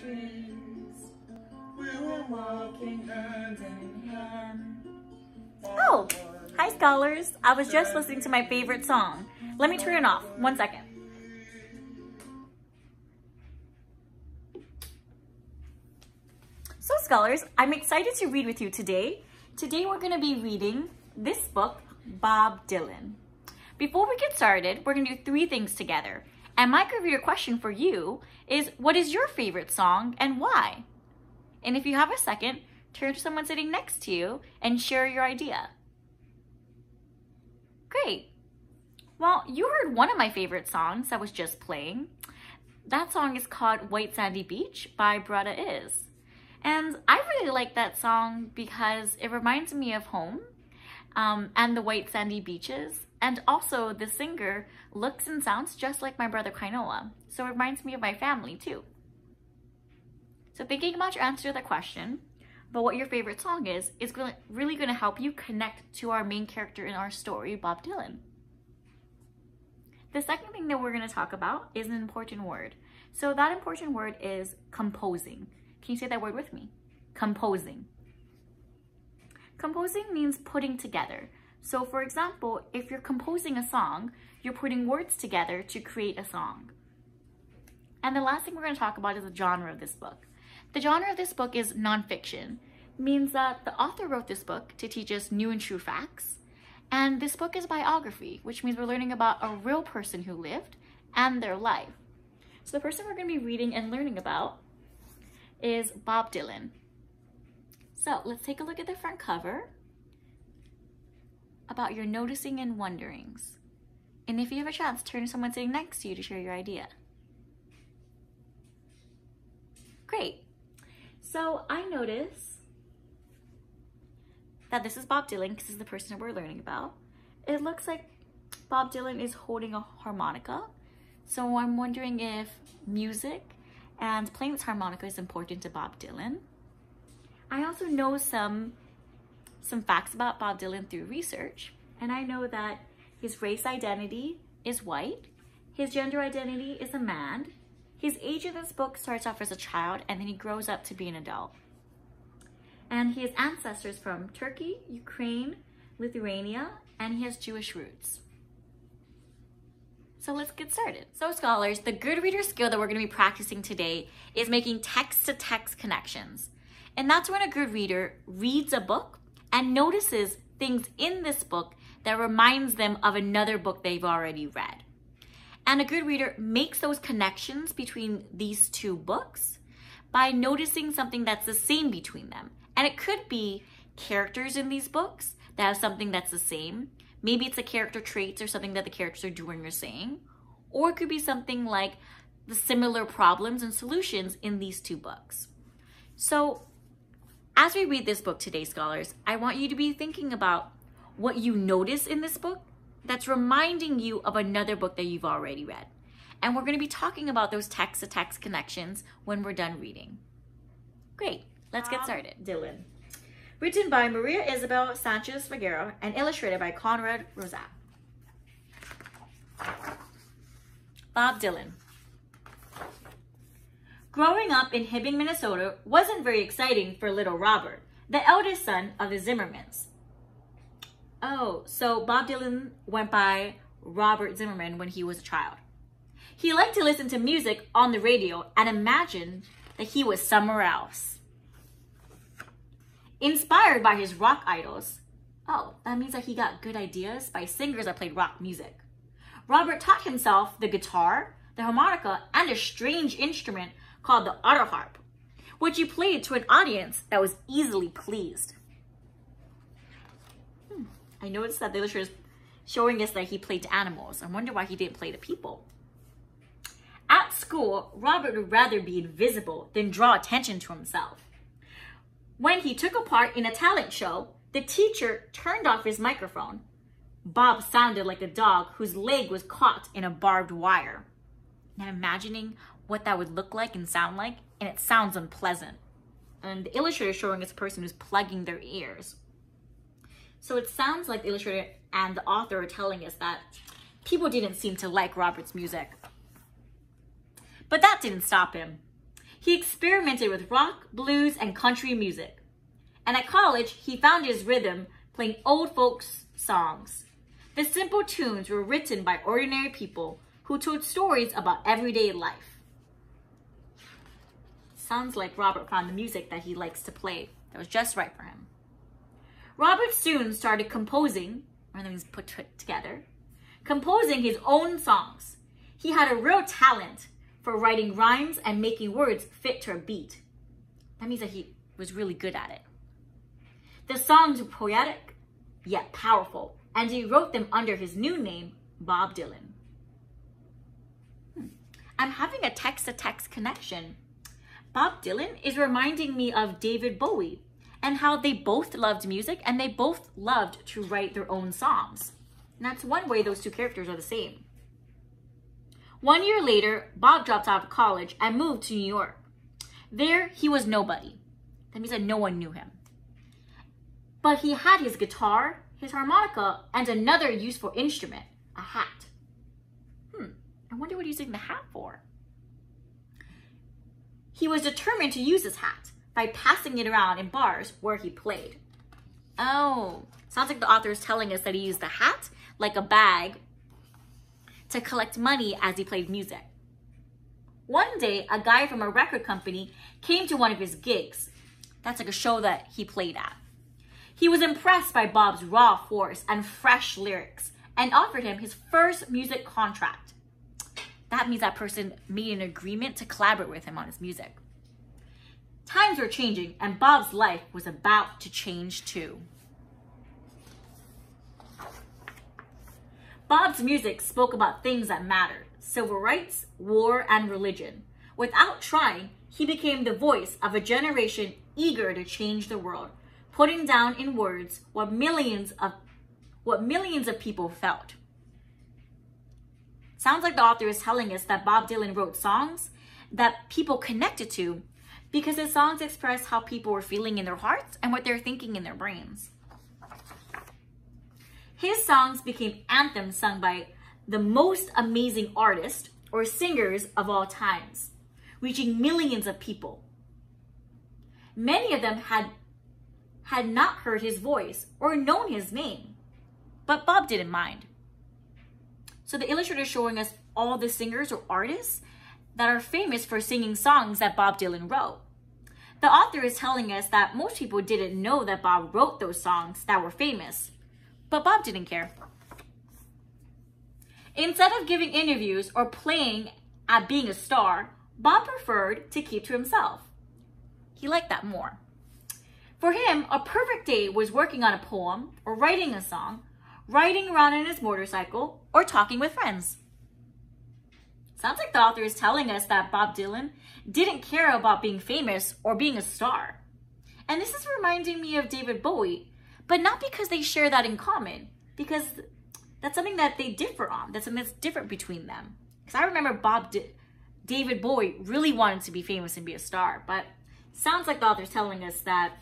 trees. We were walking hand in hand. Oh, hi scholars. I was just listening to my favorite song. Let me turn it off. 1 second. So scholars, I'm excited to read with you today. Today we're going to be reading this book, Bob Dylan. Before we get started, we're going to do 3 things together. And my career question for you is, what is your favorite song and why? And if you have a second, turn to someone sitting next to you and share your idea. Great. Well, you heard one of my favorite songs that was just playing. That song is called White Sandy Beach by Brother Is. And I really like that song because it reminds me of home and the white sandy beaches. And also the singer looks and sounds just like my brother Kainoa. So it reminds me of my family too. So thinking about your answer to the question about what your favorite song is really going to help you connect to our main character in our story, Bob Dylan. The second thing that we're going to talk about is an important word. So that important word is composing. Can you say that word with me? Composing. Composing means putting together. So for example, if you're composing a song, you're putting words together to create a song. And the last thing we're going to talk about is the genre of this book. The genre of this book is nonfiction. Means that the author wrote this book to teach us new and true facts. And this book is biography, which means we're learning about a real person who lived and their life. So the person we're going to be reading and learning about is Bob Dylan. So let's take a look at the front cover about your noticing and wonderings. And if you have a chance, turn to someone sitting next to you to share your idea. Great. So I notice that this is Bob Dylan because this is the person that we're learning about. It looks like Bob Dylan is holding a harmonica. So I'm wondering if music and playing this harmonica is important to Bob Dylan. I also know some facts about Bob Dylan through research, and I know that his race identity is white, his gender identity is a man, his age in this book starts off as a child and then he grows up to be an adult. And he has ancestors from Turkey, Ukraine, Lithuania, and he has Jewish roots. So let's get started. So scholars, the good reader skill that we're going to be practicing today is making text-to-text connections. And that's when a good reader reads a book and notices things in this book that reminds them of another book they've already read. And a good reader makes those connections between these 2 books by noticing something that's the same between them. And it could be characters in these books that have something that's the same. Maybe it's a character traits or something that the characters are doing or saying. Or it could be something like the similar problems and solutions in these 2 books. So as we read this book today, scholars, I want you to be thinking about what you notice in this book that's reminding you of another book that you've already read. And we're going to be talking about those text-to-text connections when we're done reading. Great, let's get started. Dylan. Written by Maria Isabel Sanchez-Figueroa and illustrated by Conrad Rosat. Bob Dylan. Growing up in Hibbing, Minnesota wasn't very exciting for little Robert, the eldest son of the Zimmermans. Oh, so Bob Dylan went by Robert Zimmerman when he was a child. He liked to listen to music on the radio and imagined that he was somewhere else. Inspired by his rock idols, oh, that means that he got good ideas by singers that played rock music. Robert taught himself the guitar, the harmonica, and a strange instrument called the autoharp, which he played to an audience that was easily pleased. I noticed that the illustrator is showing us that he played to animals. I wonder why he didn't play to people. At school, Robert would rather be invisible than draw attention to himself. When he took a part in a talent show, the teacher turned off his microphone. Bob sounded like a dog whose leg was caught in a barbed wire. And I'm imagining what that would look like and sound like, and it sounds unpleasant. And the illustrator is showing us a person who's plugging their ears. So it sounds like the illustrator and the author are telling us that people didn't seem to like Robert's music. But that didn't stop him. He experimented with rock, blues, and country music. And at college, he found his rhythm playing old folks songs. The simple tunes were written by ordinary people who told stories about everyday life. Sounds like Robert found the music that he likes to play. That was just right for him. Robert soon started composing, or let me put it together, composing his own songs. He had a real talent for writing rhymes and making words fit to a beat. That means that he was really good at it. The songs were poetic, yet powerful, and he wrote them under his new name, Bob Dylan. I'm having a text-to-text connection. Bob Dylan is reminding me of David Bowie and how they both loved music and they both loved to write their own songs. And that's one way those two characters are the same. 1 year later, Bob dropped out of college and moved to New York. There, he was nobody. That means that no one knew him. But he had his guitar, his harmonica, and another useful instrument, a hat. I wonder what he's using the hat for. He was determined to use his hat by passing it around in bars where he played. Oh, sounds like the author is telling us that he used the hat like a bag to collect money as he played music. One day, a guy from a record company came to one of his gigs. That's like a show that he played at. He was impressed by Bob's raw force and fresh lyrics and offered him his first music contract. That means that person made an agreement to collaborate with him on his music. Times were changing and Bob's life was about to change too. Bob's music spoke about things that mattered: civil rights, war, and religion. Without trying, he became the voice of a generation eager to change the world, putting down in words what millions of people felt. Sounds like the author is telling us that Bob Dylan wrote songs that people connected to because his songs expressed how people were feeling in their hearts and what they're thinking in their brains. His songs became anthems sung by the most amazing artists or singers of all times, reaching millions of people. Many of them had not heard his voice or known his name, but Bob didn't mind. So the illustrator is showing us all the singers or artists that are famous for singing songs that Bob Dylan wrote. The author is telling us that most people didn't know that Bob wrote those songs that were famous, but Bob didn't care. Instead of giving interviews or playing at being a star, Bob preferred to keep to himself. He liked that more. For him, a perfect day was working on a poem or writing a song, riding around on his motorcycle, or talking with friends. Sounds like the author is telling us that Bob Dylan didn't care about being famous or being a star. And this is reminding me of David Bowie, but not because they share that in common, because that's something that they differ on. That's something that's different between them. Because I remember David Bowie really wanted to be famous and be a star, but sounds like the author's telling us that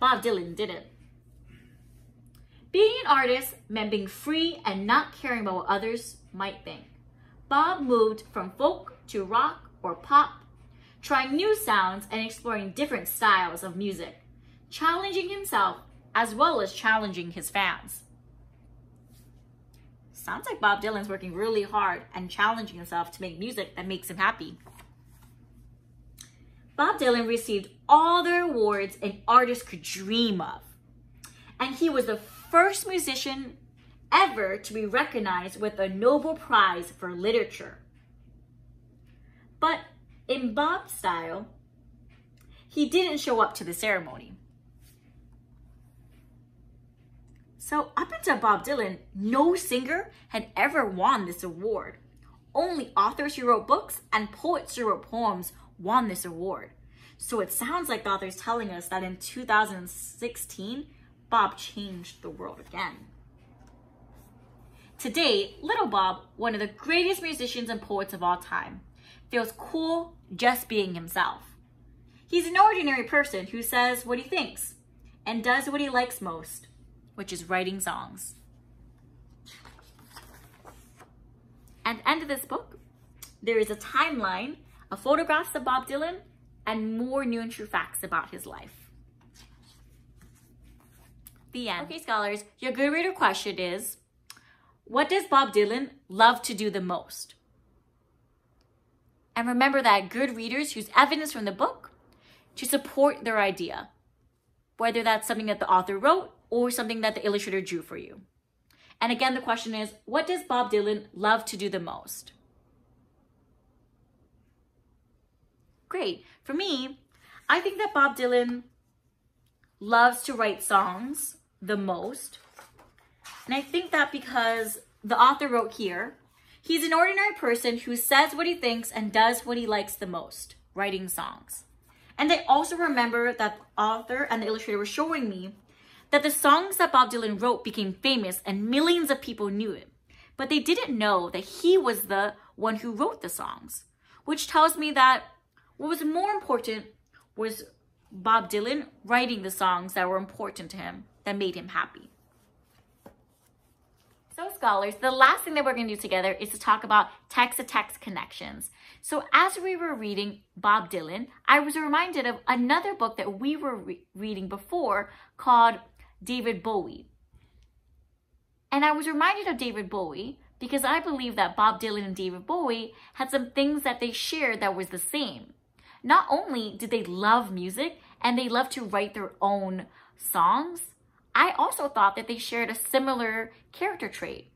Bob Dylan didn't. Being an artist meant being free and not caring about what others might think. Bob moved from folk to rock or pop, trying new sounds and exploring different styles of music, challenging himself as well as challenging his fans. Sounds like Bob Dylan's working really hard and challenging himself to make music that makes him happy. Bob Dylan received all the awards an artist could dream of. And he was the first musician ever to be recognized with a Nobel Prize for Literature. But in Bob's style, he didn't show up to the ceremony. So up until Bob Dylan, no singer had ever won this award. Only authors who wrote books and poets who wrote poems won this award. So it sounds like the author is telling us that in 2016, Bob changed the world again. Today, little Bob, one of the greatest musicians and poets of all time, feels cool just being himself. He's an ordinary person who says what he thinks and does what he likes most, which is writing songs. At the end of this book, there is a timeline of photographs of Bob Dylan, and more new and true facts about his life. The end. Okay, scholars, your good reader question is, what does Bob Dylan love to do the most? And remember that good readers use evidence from the book to support their idea, whether that's something that the author wrote or something that the illustrator drew for you. And again, the question is, what does Bob Dylan love to do the most? Great. For me, I think that Bob Dylan loves to write songs the most. And I think that because the author wrote here, he's an ordinary person who says what he thinks and does what he likes the most, writing songs. And I also remember that the author and the illustrator were showing me that the songs that Bob Dylan wrote became famous and millions of people knew it. But they didn't know that he was the one who wrote the songs, which tells me that what was more important was Bob Dylan writing the songs that were important to him, that made him happy. So scholars, the last thing that we're going to do together is to talk about text-to-text connections. So as we were reading Bob Dylan, I was reminded of another book that we were reading before called David Bowie. And I was reminded of David Bowie because I believe that Bob Dylan and David Bowie had some things that they shared that was the same. Not only did they love music and they loved to write their own songs, I also thought that they shared a similar character trait.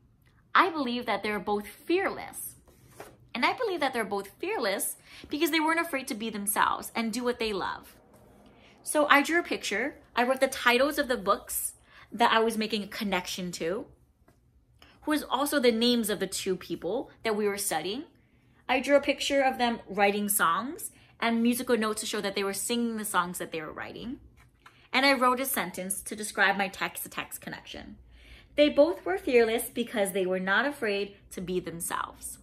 I believe that they're both fearless. And I believe that they're both fearless because they weren't afraid to be themselves and do what they love. So I drew a picture. I wrote the titles of the books that I was making a connection to, who was also the names of the two people that we were studying. I drew a picture of them writing songs and musical notes to show that they were singing the songs that they were writing. And I wrote a sentence to describe my text-to-text connection. They both were fearless because they were not afraid to be themselves.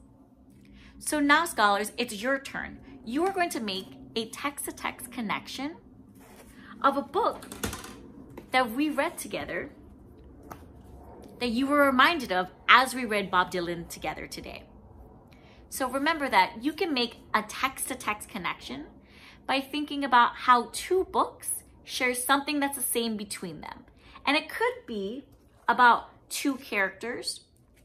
So now, scholars, it's your turn. You are going to make a text-to-text connection of a book that we read together that you were reminded of as we read Bob Dylan together today. So remember that you can make a text-to-text connection by thinking about how two books share something that's the same between them. And it could be about two characters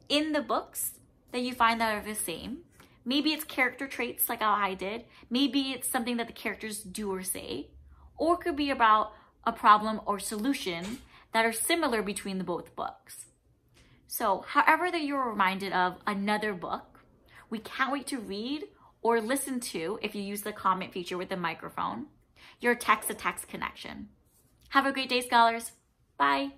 in the books that you find that are the same. Maybe it's character traits like how I did. Maybe it's something that the characters do or say. Or it could be about a problem or solution that are similar between the both books. So however that you're reminded of another book, we can't wait to read or listen to, if you use the comment feature with the microphone, your text-to-text connection. Have a great day, scholars. Bye.